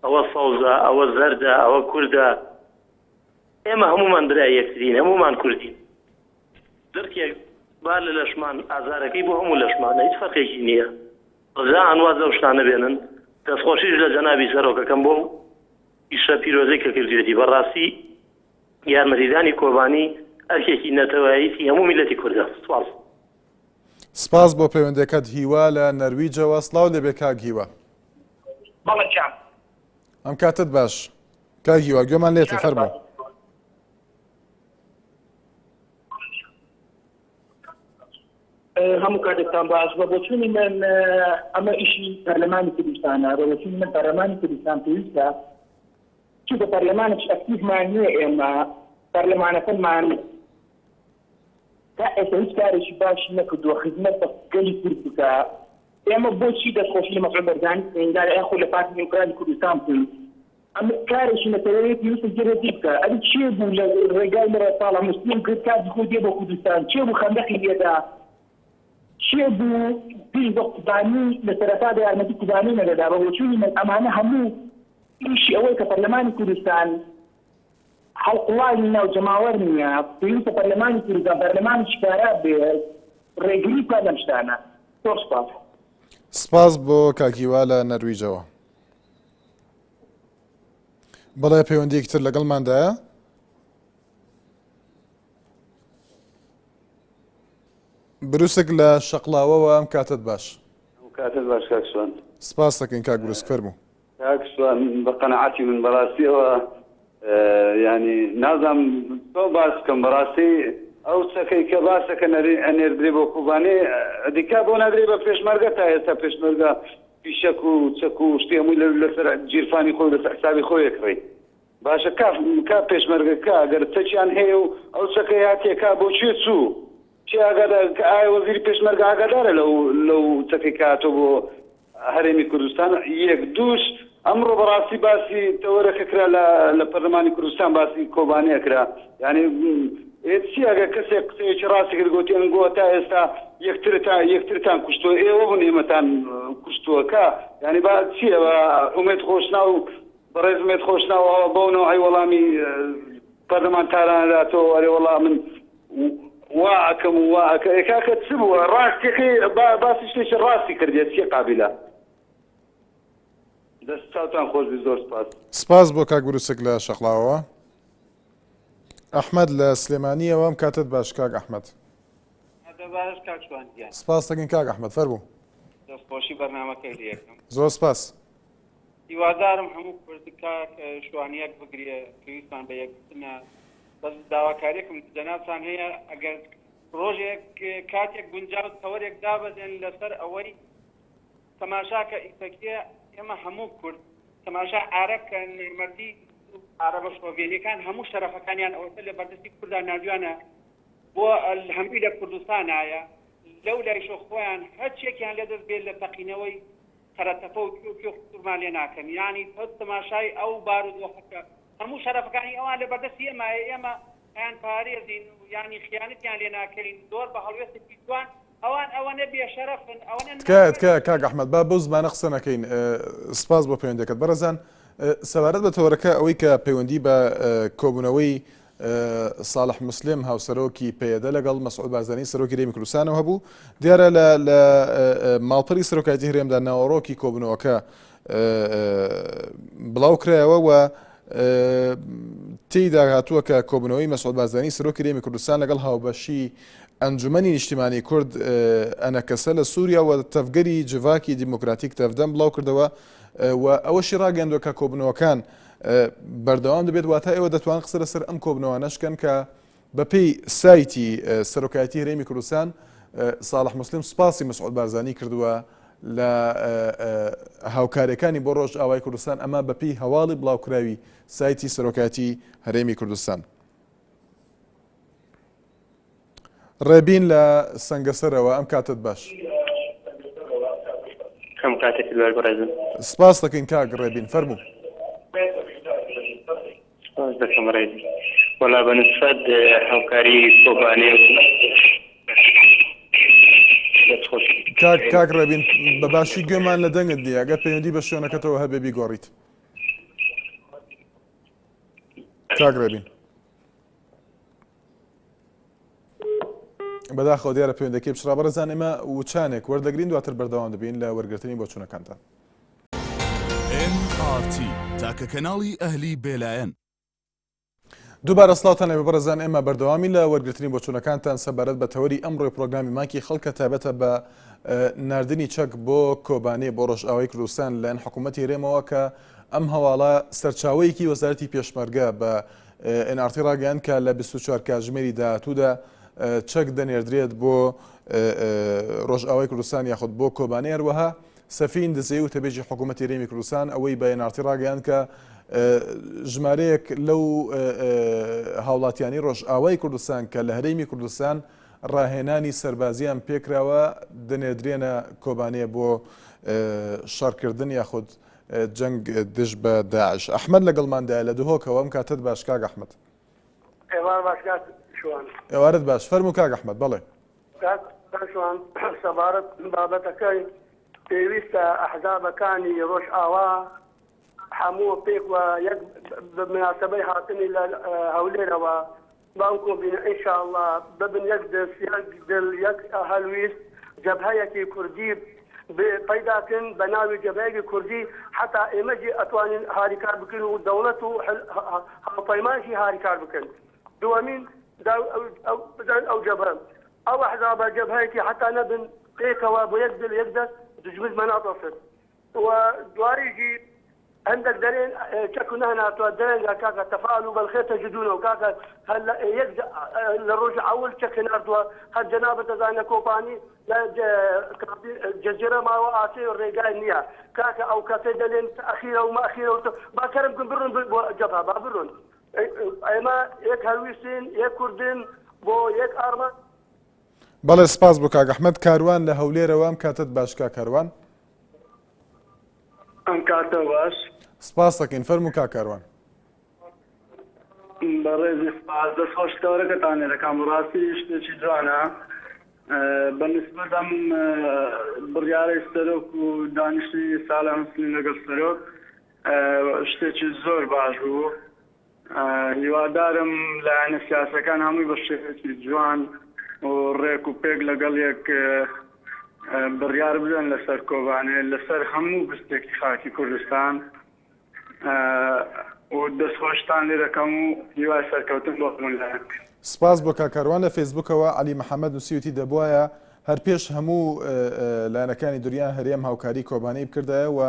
ئەوە فەوزە ئەوە زەردە ئەوە کووردە ئێمە هەمومان برای یەکترین هەمومان کوردین دەرکێک با لە لەشمان ئازارەکەی بۆ هەموو لەشمانە هیچ فەرقێکی نییە ڕزان واز لەو شتانە بێنن دەستخۆشیش لە جەنابی سەرۆکەکەم بۆ ئیشە پیرۆزەی کە کردوێتی بەڕاستی یارمەتیدانی کۆبانی ئەرکێکی نەتەواییتی هەموو میلەتی کوردە سوپاس سپاس بۆ پەیوەندەکەت هیوا لە نەرویجەوە سڵاو لەبێ کاک هیوا بەڵێ چام ئەم کاتت باش کاک هیوا گوێمان لێتە فەرموو هەموو کاتێکتان باش بە بۆچوونی من ئەمە ئیشی پەرلەمانی کوردستانە بە بۆچوونی من پەرلەمانی کوردستان پێویستە چ بە پەرلەمانێک ئەکتیڤمان نییە ئێمە پەرلەمانەکەمان تا ئێستا هیچ کارێکی باشی نەکردووە خزمەت بە گەلی کورد بکە ئێمە بۆچی دەستخۆشی مەسعود بەرزانی سێنگارە یان خۆ لە پارتی یوکرانی کوردستان بووین ئەمە کارێکی نەتەوەیەت پێویستە جێرەدی بکە ئەدی چێ بوو لە ڕێگای لەرە ساڵە مسلیم کرد کاتی خۆی دێ بۆ کوردستان چێ بوو خەندەقی لێدا چێ بوو پێی بە قوبانی لە سەرەتادا یارمەتی قوبانی نەدەدا بە بۆچوونی من ئەمانە هەموو ئیشی ئەوەی کە پەرلەمانی کوردستان هەڵقوڵانی ناو جەماوەر نییە پێویستە پەرلەمانی کوردستان پەرلەمانی شکارا بێ ڕێگری بکات لەم شتانە زۆر سپاس سپاس بۆ کاک هیوا لە نەرویجەوە بەڵێ پەیوەندیەکی تر لەگەڵماندایە بروسێک لە شەقڵاوەوە ئەم کاتت باش کاتت باش کاکسوان سپاس دەکەین کاک بروس فەرموو کاکسوان بە قەنەعەتی من بەڕاستیەوە ینی نازانم تۆ باس بکەم بەڕاستی ئەو چەکەی کە باسەکە ئەنێردرێ بۆ کوبانێ دیکا بۆ نادرێ بە پێشمەرگە تا ئێستا پێشمەرگە پیشەک و چەک و شتی هەمووی لەسەر گیرفانی خۆی لەسەر حسابی خۆی یەکڕێ باشە کا پێشمەرگەکە ئەگەر چەکیان هەیە و ئەو چەکەی هاتێکا بۆ چوو چی ئایا وەزیری پێشمەرگە ئاگادارە لەو چەکەی کاتۆ بۆ هەرێمی کوردستان یەک دووش ئەمڕۆ بەڕاستی باسی تەوەرەکە کرا لە پەرلەمانی کوردستان باسی کۆبانەیە کرا یعنی چی ئەگەر کەسێک قسەیەکی ڕاستی کرد گوتیان گوە تا ئێستا یەکترتان کوشتووە ئێوە بوون ئێمەتان کوشتووەکە یعنی با چییە بە ئومێد خۆشنا و بەڕێز ئومێد خۆشناوە بەونەوە ئەی وەڵامی پەرلەمان تارانەداتەوە وەرێ وەڵام من واکەم و واکە ئێکاکە چ بووە ڕاستیەکەی باسی شتێکی ڕاستی کردێت چی قابلە دەست چاوتان خۆشبی زۆر سپاس سپاس بۆ کاک بروسێک لە شەقڵاوەوە ئەحمەد لە سلێمانیەوە ئەم کاتت باش کاک ئەحمەد سپاس دەکەین کاک ئەحمەد فەرموو دەستخۆشی بەرنامەکەی لێ یەکەم زۆر سپاس هیوادارم هەموو کوردکاک شوانیەک بگرێ پێویستمان بە یەکبوونە بەس داواکاریەکم جەنابتان هەیە ئەگەر ڕۆژێک کاتێک گونجاو تەوەرێک دابەزێن لەسەر ئەوەی تەماشاکە ئیسەکیە ئێمە هەموو کورد تەماشا عارەبکە نەرمەردی عربە سۆڤێنیەکان هەموو شەرەفەکانیان ئەوەتە لە بەردەستی کوردان نردوانە بۆ هەمووی لە کوردستانایە لەو لایشۆ خۆیان هەرچێکیان لەدەست بێت لە تەقینەوەی خەرەتەفە و کوردمان لێ ناکەن یعنی تۆ تەماشای ئەو بارودۆخەکە هەموو شەرەفەکانی ئەوان لە بەردەستی ئێمە ئەیان پارێزین یعنی خیانەتیان لێ ناکەین زۆر بە هەڵوێستی دوان ئەوانە بێشەرەفن ئەوانە کاک ئەحمەد با بەو زمانە قسە نەکەین سپاس بۆ پەیوەندەکەت بەڕێزان سەبارەت بە تەوەرەکە ئەوەی کە پەیوەندی بە کۆبوونەوەی ساڵح مسلم هاوسەرۆکی پێدە لەگەڵ مەسعود بارزانی سەرۆکی هەرێمی کوردستانەوە هەبوو دیارە لە ماڵپەری سەرۆکایەتی هەرێمدا ناوەڕۆکی کۆبوونەوەکە بڵاو کرایەوە و تێیدا هاتووە کە کۆبوونەوەی مەسعود بارزانی سەرۆکی هەرێمی کوردستان لەگەڵ هاوبەشی ئەنجومەنی نیشتیمانی کورد ئەنەکەسە لە سووریا و تەفگەری جڤاکی دیموکراتیک تەفدەم بڵاو کردەوە و ئەوەشی ڕاگەاندووە کە کۆبوونەوەکان بەردەوام دەبێت واتە ئێوە دەتوان قسە لەسەر ئەم کۆبوونەوانەشکەن کە بەپێی سایتی سەرۆکایەتی هەرێمی کوردستان ساڵح مسلم سپاسی مەسعود بارزانی کردووە لە هاوکارەکانی بۆ ڕۆژ ئاوای کوردستان ئەمە بەپێی هەواڵی بڵاوکراوی سایتی سەرۆکایەتی هەرێمی کوردستان. ڕێبین لە سەنگەسەرەوە ئەم کاتت باش ئەم کاتێکی دوای بەڕێزم سپاس دەکەین کاک ڕێبین فەرموو سپاس دەکەم ڕێبین ولا بنسبت هاوکاری کۆبانێ کاک ڕێبین بەباشی گوێمان لە دەنگت دیە ئەگەر پەیوەندی بە شوێنەکەتەوە هەبێ بیگۆڕیت. کاک ڕێبین بەداخەوە دیارە پەیوەندەکەی بچرا بەڕێزان ئێمە وچانێک وەردەگرین دواتر بەردەوام دەبین لە وەرگرتنی بۆچوونەکانتان. NRT تاکە کەناڵی ئەهلی بێلایەن. دووبارە سڵاوتان لێ بەڕێزان ئێمە بەردەوامی لە وەرگرتنی بۆچوونەکانتان سەبارەت بە تەوەری ئەمڕۆی پرۆگرامی ماکی خەڵکە تایبەتە بە ناردنی چەک بۆ کۆبانێ بۆ ڕۆژئاوای کوردستان لەن حکوومەتی هەرێمەوە کە ئەم هەواڵە سەرچاوەیەکی وەزارەتی پێشمەرگە بە NRT ڕاگەیاند کە لە 24 کاتژمێری داهاتوودا چەک دەنێردرێت بۆ ڕۆژئاوای کوردستان یاخود بۆ کۆبانێ هەروەها سەفین دزەی و تەبێژی حکوومەتی هەرێمی کوردستان ئەوەی بە NRT ڕاگەیاند کە ژمارەیەک لەو هاوڵاتیانی ڕۆژئاوای کوردستان کە لە هەرێمی کوردستان ڕاهێنانی سەربازیان پێکراوە دەنێدرێنە کۆبانێ بۆ شەڕکردن یاخود جەنگ دژ بە داعش. ئەحمەد لەگەڵماندایە لە دهۆکەوە ئەم کاتت باش کاک ئەحمەد. ئێوارت باش فەرموو کاک ئەحمەد. بەڵێ شوان سەبارەت بابەتەکەی پێویستە ئەحزابەکانی ڕۆژئاوا هەموو پێک و یەک مناسبەی هاتنی لە هەولێرەوە بانکۆ بینە ئینشاءالله ببن یەک دەست یەک دڵ یەک هەلویست جەبهەیەکی کوردی پەیداکەن بە ناوی جەبهەیەکی کوردی حتا ئێمەجی ئەتوانین هاریکار بکەن و دەوڵەت و هەڵپەیمانشی هاریکار بکەن. دووەمین بزان ئەو جەبهە ئەو ئەحزابە جەبهەیەکی حتا نەبن پێکەوە بۆ یەک دڵ یەک دەست دژمن مەناتۆفت و دواریژی عندك دليل شكونا هنا دليل كاكا تفاعلوا بالخير تجدونه وكاكا هلا يجد للرجع اول شكل ارضوا هالجنابه تزانا كوباني جزيره ما واسي الرجال نيا كاكا او كاكا دليل اخيره وما اخيره ما كرم برون جبهه بابرون اما يك هلويسين يك كردين بو يك ارما بەڵێ سپاس بۆ کاک ئەحمەد کاروان لە هەولێرەوە ئەم کاتت باش کا کاروان. ئەم کاتە باش سپاس دەکەین فەرموو کا کاروان. بەڕێزی سپاس دەستخۆشتەوەرەکەتان دەکەم ڕاستی شتێکی جوانە بەنسبەت ئەم بڕیارەی سەرۆک و دانیشتنی ساڵە مسلیم لەگەڵ سەرۆک شتێکی زۆر باش بوو. هیوادارم لایەنە سیاسەکان هەمووی بە شێوەیەکی جوان و ڕێک و پێک لەگەڵ یەک بڕیار بدەن لەسەر کۆبانێ لەسەر هەموو بستێکی خاکی کوردستان و دەستخۆشتان لێ دەکەم و هیوای سەرکەوتن بۆ هەموو. سپاس بۆ کاکاروان لە فەیسبوکەوە عەلی محەممەد نووسیوتی دەبوایە هەر پێش هەموو لایەنەکانی دوریان هەرێم هاوکاری کۆبانەی بکردایە و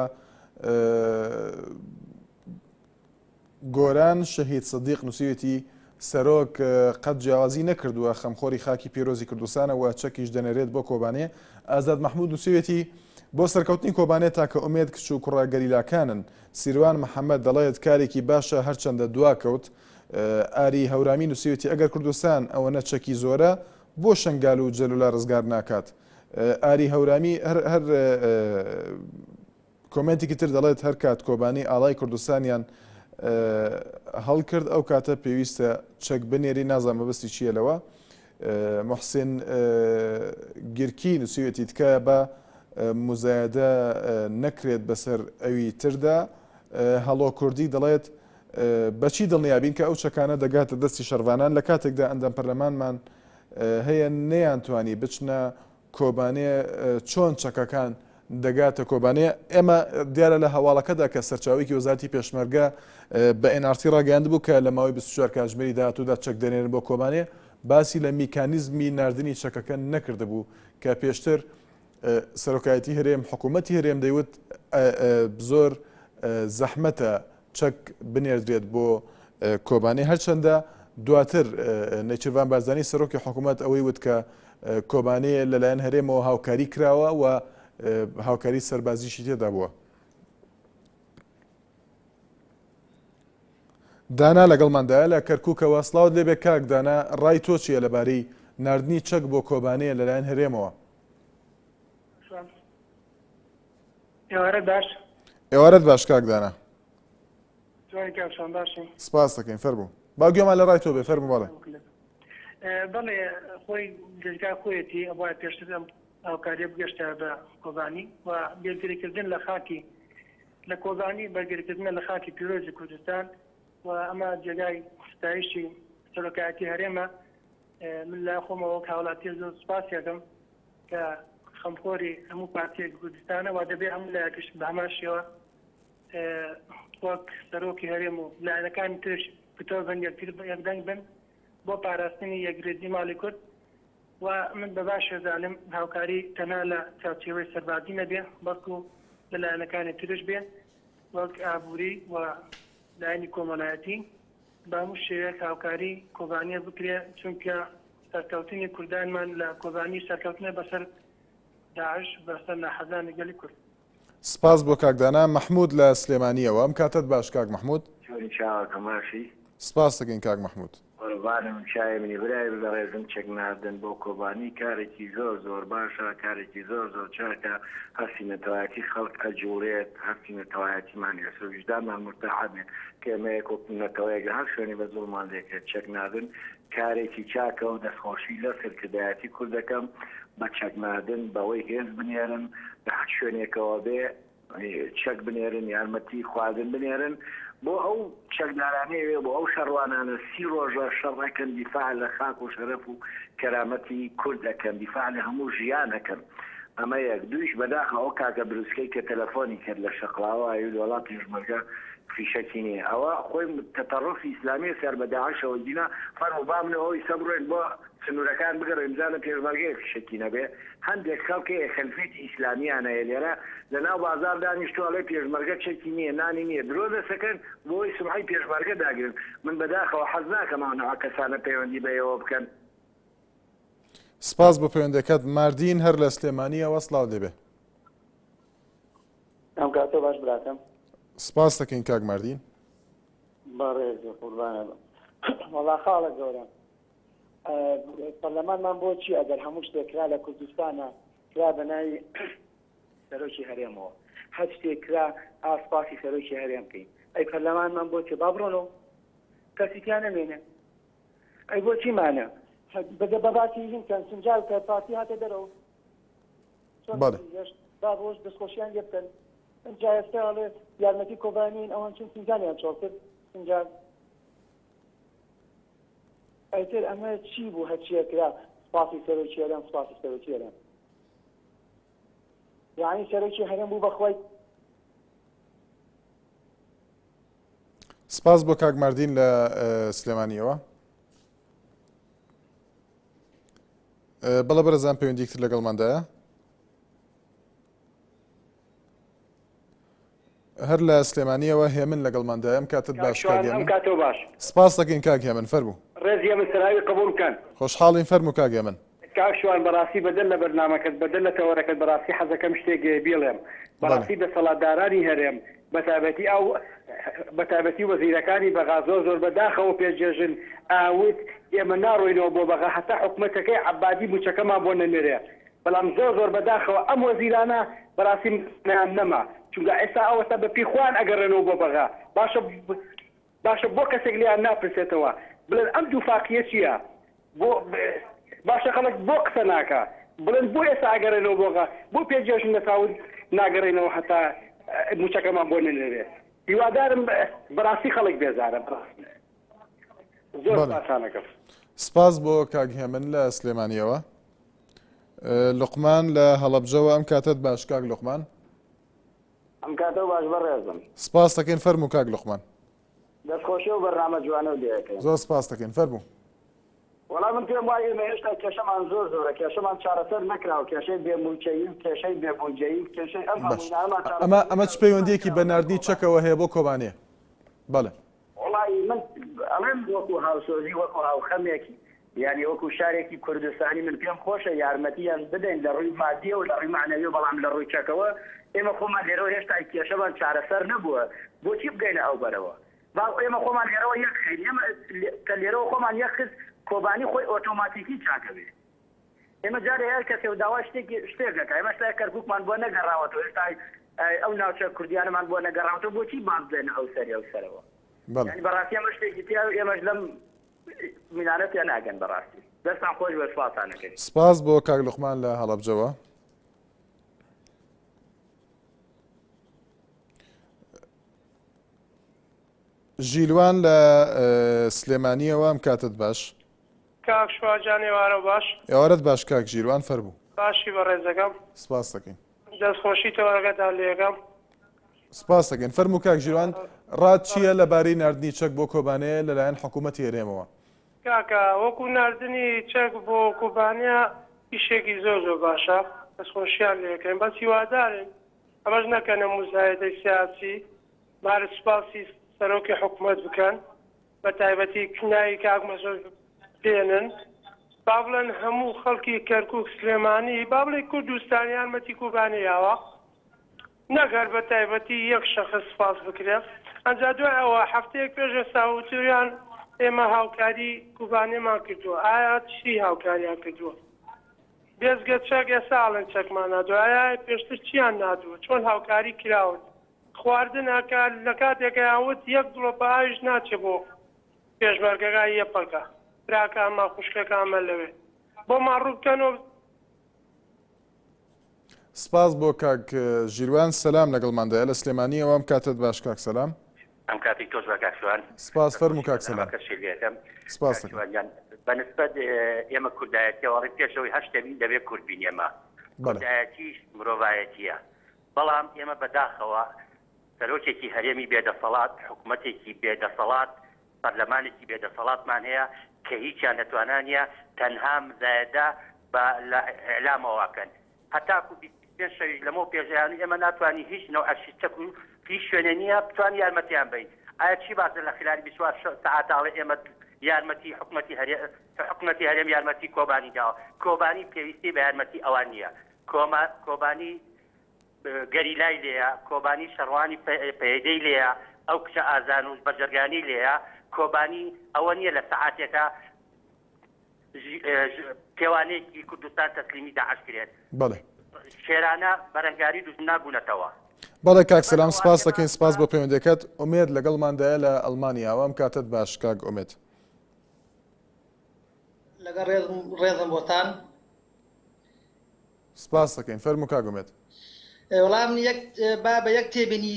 گۆران شەهید سەدیق نووسیوتی سەرۆک قەت جیاوازی نەکردووە خەمخۆری خاکی پیرۆزی کوردستانەوە چەکیش دەنێرێت بۆ کۆبانێ. ئازاد مەحموود نووسیوێتی بۆ سەرکەوتنی کۆبانێت تاکە ئومێد کچ و کوڕە گەلیلاکانن. سیروان محەممەد دەڵێت کارێکی باشە هەرچەندە دواکەوت. ئاری هەورامی نووسیوێتی ئەگەر کوردستان ئەوە نەچەکی زۆرە بۆ شنگال و جەلولا ڕزگار ناکات. ئاری هەورامی هەر کۆمنتێکی تر دەڵێت هەر کات کۆبانی ئاڵای کوردستانیان هەڵکرد ئەو کاتە پێویستە چەک بنێری نازانمە بەستی چیە لەوە. محسین گرکی نووسیوێتی تکایە بە مزایدە نەکرێت بەسەر ئەوی تردا. هەڵۆ کوردی دەڵێت بەچی دڵنیابین کە ئەو چەکانە دەگاتە دەستی شەڕوانان لە کاتێکدا ئەندەم پەرلەمانمان هەیە نەیانتوانی بچنە کۆبانێ چۆن چەکەکان دەگاتە کۆبانێ. ئێمە دیارە لە هەواڵەکەدا کە سەرچاوێکی وەزارەتی پێشمەرگە بە NRT ڕاگەیاند بوو کە لە ماوەی 24 کاتژمێری داهاتوودا چەک دەنێرن بۆ کۆبانێ باسی لە میکانیزمی ناردنی چەکەکە نەکرده بوو کە پێشتر سەرۆکایەتی هەرێم حکوومەتی هەرێم دەیوت زۆر زەحمەتە چەک بنێردرێت بۆ کۆبانێ هەرچەندە دواتر نەیچیروان بارزانی سەرۆکی حکوومەت ئەوەی وت کە کۆبانەیە لەلایەن هەرێمەوە هاوکاری کراوە و هاوکاری سەربازیشی تێدا بووە. دانا لەگەڵماندایە لە کەرکووکەوە سڵاوت لێبێ کاک دانا ڕای تۆ چیە لەبارەی ناردنی چەک بۆ کۆبانەیە لەلایەن هەرێمەوە؟ ئێوارەت باش کاک دانا. جوای کاکشان باشین. سپاس دەکەین فەرموو باگوێمان لە ڕای تۆ بێ فەرموو بەڵێ. بەڵێ خۆی دەستگا خۆیەتی ئەوە پێشتر ئەم هاوکاریە بگەشتە بە کۆبانی و بێگریکردن لە خاکی لە کۆبانی بەرگریکردنە لە خاکی پیرۆزی کوردستان و ئەمە جێگای ستایشی سەرۆکایەتی هەرێمە. من لە خۆمەوە وەک هاوڵاتی زۆر سوپاس یاکەم کە خەمخۆری هەموو پارتیەک کوردستانە و دەبێت هەموو لایەکەش بە هەمان شێوە وەک سەرۆکی هەرێم و لایەنەکانی ترش پتۆ بن یەکدەنگ بن بۆ پاراستنی یەکگرێتی ماڵی کورد و من بە باش دەزانم هاوکاری تەنها لە چاوچێوەی سەربازی نەبێ بەڵکو لە لایەنەکانی ترش بێ وەک ئابووری و لایەنی کۆمەڵایەتی بە هەموو شێوەیەک هاوکاری کۆبانیە بکرێ چونکە سەرکەوتنی کوردانمان لە کۆبانی سەرکەوتنە بەسەر داعش بەسەر ناحەزانی گەلی کورد. سپاس بۆ کاکدانا. محمود لە سلێمانیەوە ئەم کاتت باش کاک محمود. چاوەکەماشی سپاس دەکەین کاک محمود. قوربانم چای منی برای بەڕێزم چەک ناردن بۆ کۆبانی کارێکی زۆر زۆر باشە کارێکی زۆر زۆر چاکە هەستی نەتەوایەتی خەڵک ئەجوڵێت هەستی نەتەوایەتیمان لەسەر وجدانمان مرتاحبێت کە ئێمەیەک نەتەوەیەک هەر شوێنی بە زوڵمان لێکرێت چەک ناردن کارێکی چاکە و دەستخۆشی لە سەرکردایەتی کوردەکەم بە چەک ناردن بەوەی هێز بنێرن لە هەر شوێنێکەوە بێ چەک بنێرن یارمەتی خواردن بنێرن بۆ ئەو چەکدارانەیە بۆ ئەو شەڕوانانە 30 ڕۆژە شەڕەکەن دیفاع لە خاک و شەرەف و کەرامەتی کورد دەکەن دیفاع لە هەموو ژیانەکەن. ئەمە یەک دویش بەداخە ئەو کاکە بروسکەی کە تەلەفۆنی کرد لە شەقڵاوە ئاوی وڵات پێشمەرگە فیشەکی نییە ئەوە خۆی تەتەڕۆفی ئیسلامی سەر بە داعشەوە دینا فەرموو با منەوەی سەبڕێن بۆ سنوورەکان بگەڕ ئیمزا لە پێشمەرگەی فیشەکی نەبێ هەندێک خەڵکی خەلفێتی ئیسلامیانەیە لێرە لە ناو بازار دانیشتووەڵێ پێشمەرگە چەکی نییە نانی نییە درۆ دەسەکەن بۆی سمعی پێشمەرگە داگرن من بەداخەوە حەز ناکەمانەوە کەسانە پەیوەندی بەیەوە بکەن. سپاس بۆ پەیوەندەکەت. ماردین هەر لە سلێمانیەوە سڵاو دەبێ. ئەم کاتۆ باش براکەم. سپاس دەکەین کاک ماردین. بەڕێز قوربانە وەڵا خاڵە گەورە پەرلەمانمان بۆچی ئەگەر هەموو شتێکرا لە کوردستانە کرا بە ناوی سەرۆکی هەرێمەوە هەر شتێک کرا ئاسپاسی سەرۆکی هەرێم بکەین ئەی پەرلەمانمان بۆچی با بڕۆنەوە کەسیتیان نەمێنێ ئەی بۆچی مانە بەدە بەباتی هینکەن سنجال کە پارتی هاتە دەرەوە با ڕۆژ دەستخۆشیان لێ بکەن ئەجا ئێستا ئەڵێ یارمەتی کۆبانین ئەوان چون سنجالیان چۆڵ کرد سنجال ئەیتر ئەمە چی بوو هەرچیە کرا سپاسی سەرۆکی هەرێم سپاسی سەرۆکی هەرێم یعنی سەرۆکی هەرێم بوو بەخوای. سپاس بۆ کاک ماردین لە سلێمانیەوە. بەڵە بەرەزان پەیوەندیەکتر لەگەڵماندایە هەر لە سلێمانیەوە هێمن لەگەڵماندایە ئەم کاتت باش کاتۆ باش. سپاس دەکەین کاک هێمن فەرموو. ڕێزی ئەمە سەراوی قبول بکەن. خۆشحاڵین فەرموو کاک هێمن. کاک شوان بەڕاستی بەدەل لە بەرنامەکەت بەدەل لە تەوەرەکەت بەڕاستی حەزەکەم شتێک بێڵێم بەڕاستی دەسەڵاتدارانی هەرێم بەتابەتی وەزیرەکانی بەغا زۆر زۆر بەداخەوە پێشێژن ئاوت ئێمە ناڕۆینەوە بۆ بەغا هەتا حکومەتەکەی عەبادی موچەکەمان بۆ نەنێرێ بەڵام زۆر زۆر بەداخەوە ئەم وەزیرانە بەڕاستی نەما چونکە ئێستا ئەوەستا بە پیخوان ئەگەڕێنەوە بۆ بەغا باشە بۆ کەسێک لیان ناپرسێتەوە بڵێن ئەم دووفاقیە چییە باشە خەڵک بۆ قسە ناکە بڵێن بۆ ئێستا ئەگەڕێنەوە بۆغا بۆ پێجێژن لە تاون ناگەڕێنەوە هەتا موچەکەمان بۆ نەنێرێ هیوادارم بەڕاستی خەڵک بێزارە زۆر باسانەکەم. سپاس بۆ کاک هێمن لە سلێمانیەوە. لوقمان لە هەڵەبجەوە ئەم کاتت باش کاک لوقمان. ئەم کاتە باش بەڕێزم. سپاس دەکەین فەرموو کاک لوقمان. دەستخۆشی و بەرنامە جوانە و دەکەین. زۆر سپاس دەکەین فەرموو. وەڵام من پێم وایە ئێمە هێشتا کێشەمان زۆر زۆرە کێشەمان چارەسەر نەکراوە کێشەی بێموچەیی کێشەی بێبوونجەیی کێشەی ئەمە چ پەیوەندیەکی بەناردی چەکەوە هەیە بۆ کۆبانێ بەڵێ وڵی من ئەڵێم وەکو هاوسۆزی وەکو هاوخەمێکی یعنی وەکو شارێکی کوردستانی من پێم خۆشە یارمەتیان بدەین لە ڕووی مادیە و لە ڕووی معنەوی بەڵام لە ڕووی چەکەوە ئێمە خۆمان لێرەوە هێشتا کێشەمان چارەسەر نەبووە بۆچی بگەینە ئەو بەرەوە ئێمە خۆمان لێرەوە یەکخین ئێمە کە لێرەوە خۆمان یەخست کۆبانی خۆی ئۆتۆماتیکی چاکەوێ ئێمە جارێ هەر کەسێ و داوا شتێکەکە ئێمە شتای کەرکووکمان بۆ نەگەڕاوەتەوە ئێستا ئەو ناوچە کوردیانمان بۆ نەگەڕاوەتەوە بۆچی باز دێن ئەو سەری ئەو سەرەوە يعني بەڕاستی ئەمە شتێکی تیا ئێمەش لەم میلانە تێ ناگەن بەڕاستی دەستان خۆش بە سوپاسانەکەی سپاس بۆ کاک لوقمان لە هەڵەبجەوە. ژیلوان لە سلێمانیەوە ئەم کاتت باش. کاک شواجان ئێوارە باش. ئێوارەت باش کاک ژیلوان فەرموو. باشی بە ڕێزەکەم. سپاس دەکەین. دەستخۆشی تەوەرەکەدا لێگەم. سپاس دەکەین. فەرموو کاک ژیلوان ڕات چییە لەبارەی ناردنی چەک بۆ کۆبانەیە لەلایەن حکوومەتی هەرێمەوە؟ کاکە وەکو ناردنی چەک بۆ کۆبانیا ئیشێکی زۆر زۆر باشە دەستخۆشیان لێەکەین بەس هیوادارین ئەمەش نەکەنە موزایدەی سیاسی مارە سوپاسی سەرۆکی حکوومەت بکەن بە تایبەتی کنایی کاک مەسعود بێنن با بڵێن هەموو خەڵکی کەرکووک سلێمانی با بڵێ کوردستانی یارمەتی کۆبانیاوە نەگەر بە تایبەتی یەک شەخص سپاس بکرێت ئەنجا دوای ئەوە هەفتەیەک پێش ساوتوریان ئێمە هاوکاری کوبانێمان کردووە ئایا چی هاوکاریان کردووە بێزگە چەک ئێساڵن چەکمان نادووە ئایا پێشتر چیان نادووە چۆن هاوکاری کراون خواردنەکە لە کاتێکە یاوت یەک دڵۆپە ئاویش ناچێ بۆ پێشمەرگەکە یەپەکە براکە ئەمە خوشکەکە ئەمە لەوێ بۆمان ڕووبکەنەوە. سپاس بۆ کاک ژیروان سەلام لەگەڵماندایە لە سلێمانیەوە ئەم کاتت باش کاک سەلام. ئەم کاتی تۆش بە کاکسوان سپاس فەرموو کاک سەلام. سپاس بەنسبەت ئێمە کوردایەتیەوەڵی پێشەوەی هەشتەبین دەبێت کورد ئێمە کوردایەتیش مرۆڤایەتیە بەڵام ئێمە بەداخەوە سەرۆکێکی هەرێمی بێدەسەڵات حکوومەتێکی بێدەسەڵات پەرلەمانێکی بێدەسەڵاتمان هەیە کە هیچیان نەتوانانیە تەنها مزایەدا بە ئێلامەوەکەن هەتاکو شەویش لەمە پێژیانی ئێمە ناتوانانی هیچ نەوعەشی چەک و هیچ شوێنە نییە بتوان یارمەتیان بین ئایا چی بازە لە خلال 24 ساعتاڵێ ئێمە یارمەتی حکوومەتی هەرێم یارمەتی کۆبانی داوە کۆبانی پێویستی بە یارمەتی ئەوان نییە کۆبانی گەریلای لێیە کۆبانی شەڕوانی پەیدەی لێیە ئەو کچە ئازان و بەجەرگانی لێیە کۆبانی ئەوە نییە لە سەعاتێکە کێوانەیەکی کوردستان تەسلیمی داعش کرێت شێرانە بەرەنگاری دوژ نابوونەتەوە. بەڵێ کاک سەلام سپاس دەکەین سپاس بۆ پەیوەندیەکەت ئومێد لەگەڵماندایە لە ئەڵمانیاوە ئەم کاتت باش کاک ئومێد. لەگەڵ ڕێزم بۆتان سپاس دەکەین فەرموو کاک ئومێد. وەڵام با بە یەک تێبینی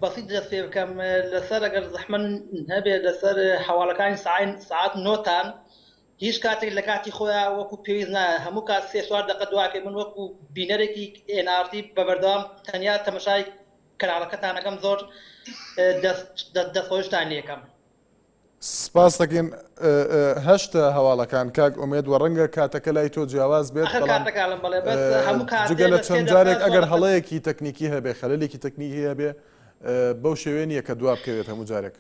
بەسیط دەست پێ بکەم لەسەر ئەگەر زەحمەن هەبێت لەسەر حواڵەکانی سعات نۆتان هیچ کاتێک لە کاتی خۆیان وەکو پێویست نایە هەموو کات 3-4 دقە دواکەی من وەکو بینەرێکی NRT بەبەردەوام تەنیا تەمەشای کەناڵەکەتانەکەم زۆر دەستخۆشتان لێکەم. سپاس دەکەین هەشتە هەواڵەکان کاک ئومێد وە ڕەنگە کاتەکە لای تۆ جیاواز بێت جگە لە چەند جارێک ئەگەر هەڵەیەکی تەکنیکی هەبێ خەلەلێکی تەکنیکی هەبێ بەو شێوێنیە کە دوا بکەوێت هەموو جارێک.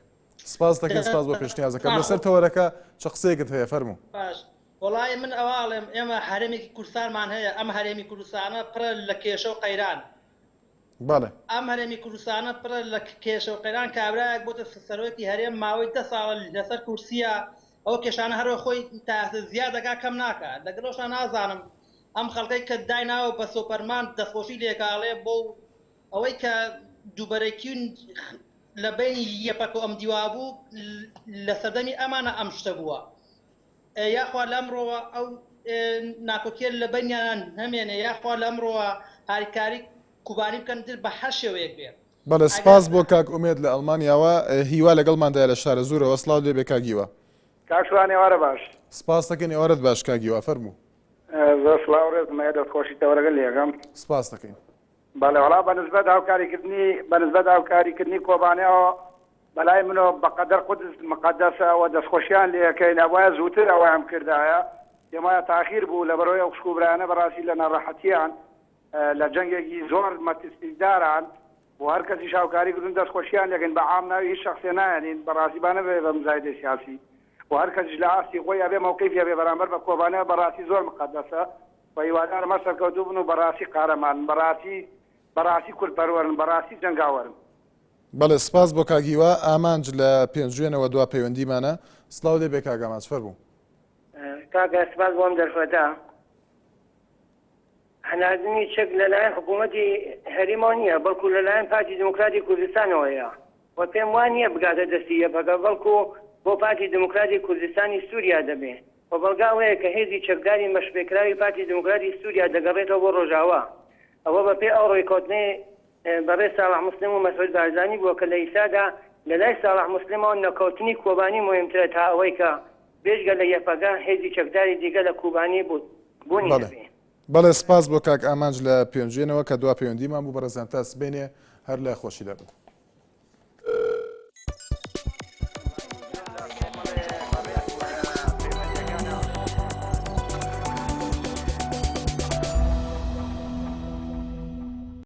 سپاس دەکەین سپاس بۆ پێشنیازەکەم لەسەر تەوەرەکە چ قسەیەکت هەیە فەرموو. وەڵای من ئەواڵێم ئێمە هەرێمێکی کوردستانمان هەیە ئەم هەرێمی کوردستانە پڕە لە کێشە و قەیران ئەم هەرێمی کوردستانە پڕە لە کێشە و قەیران کابرایەک بۆتە سەرۆکی هەرێم ماوەی 10 ساڵ لەسەر کورسیە ئەو کێشانە هەروە خۆی زیادەکە کەم ناکات لەگەڵۆشان نازانم ئەم خەڵکەی کە دایناوە بە سۆپەرمان دەستخۆشی لێکاڵێ بۆ ئەوەی کە دووبەرەکی لە بینی یەپەک و ئەم دیوا بوو لە سەردەمی ئەمانە ئەم شتە بووە یاخوا لەمڕۆوە ئەو ناکۆکێر لە بینیان هەمێنێ یاخوا لەمڕۆوە هاریکاری کوبانی بکەن بە هەر شێوەیەک بێت. بەڵێ سپاس بۆ کاک ئومێد لە ئەڵمانیاوە هیوا لەگەڵماندایە لە شارە زوورەوە سڵاو لێبێ کاگیوە. کاکسوان ئێوارە باش. سپاس دەکەین ئێوارەت باش کاگیوە فەرموو. زۆر سڵاو ڕێزمە دەستخۆشی تەوەرەگە لێگەم. سپاس دەکەین. بەڵێ وەڵا بەنسبەت هاوکاریکردنی کۆبانیەوە بەلای منەوە بەقەدەر قودس مقدسەوە دەستخۆشیان لێەکەین ئەوە زووتر ئەوەیان کردایە ئێمە تاخیر بوو لە بەرەوەی ئەو خوشکوبرانە بەڕاستی لە نەڕەحەتیان لە جەنگێکی زۆر مەترسیداران بۆ هەر کەسیش هاوکاریکردن دەستخۆشیان لەگەن بە عام ناوی هیچ شەخصێ نایەنین بەڕاستی با نەبێ بە مزایدە سیاسی و هەر کەسیش لە ئاستی خۆی ئەبێ مەوقیفی هەبێ بەرامبەر بە کۆبانیە بەڕاستی زۆر مقدسە و هیوادارم مە سەرکەوتوو بن و بەڕاستی قارەمان بەڕاستی کورتپەروەرن بەڕاستی جەنگاوەرن. بەڵێ سپاس بۆ کاگیوە ئامانج لە پێنجوێنەوە دوا پەیوەندیمانە سڵاو لێ بێ کاگاماچ فەرموو. کاکە سپاس بۆم دەرفەتە هەناردنی چەک لەلایەن حکوومەتی هەرێمەوە نییە بەڵکو لەلایەن پارتی دموکراتی کوردستانەوەیە و پێم وانە بگاتە دەستی یەکەکە بەڵکو بۆ پارتی دموکراتی کوردستانی سووریا دەبێ و بەڵگاوەیە کە هێزی چەکداری مەشبێکراوی پارتی دموکراتی سووریا دەگەڕێتەوە بۆ ڕۆژاوا ئەوە بەپێ ئەو ڕێکۆتنێ بەڕێ ساڵح مسلم و مەسعود بارزانی بووە کە لە ئیسادا لە لای ساڵح مسلمەوە نەکەوتنی کۆبانی مهمترە تا ئەوەی کە بێژگە لە یەفەکە هێزی چەکداری دیگە لە کوبانی بوونی دەبێ. بەڵێ سپاس بۆ کاک ئامانج لە پێنجێنەوە کە دوا پەیوەندیمان بوو بەڕێزان تا سبێنێ هەر لە خۆشی دەبێت.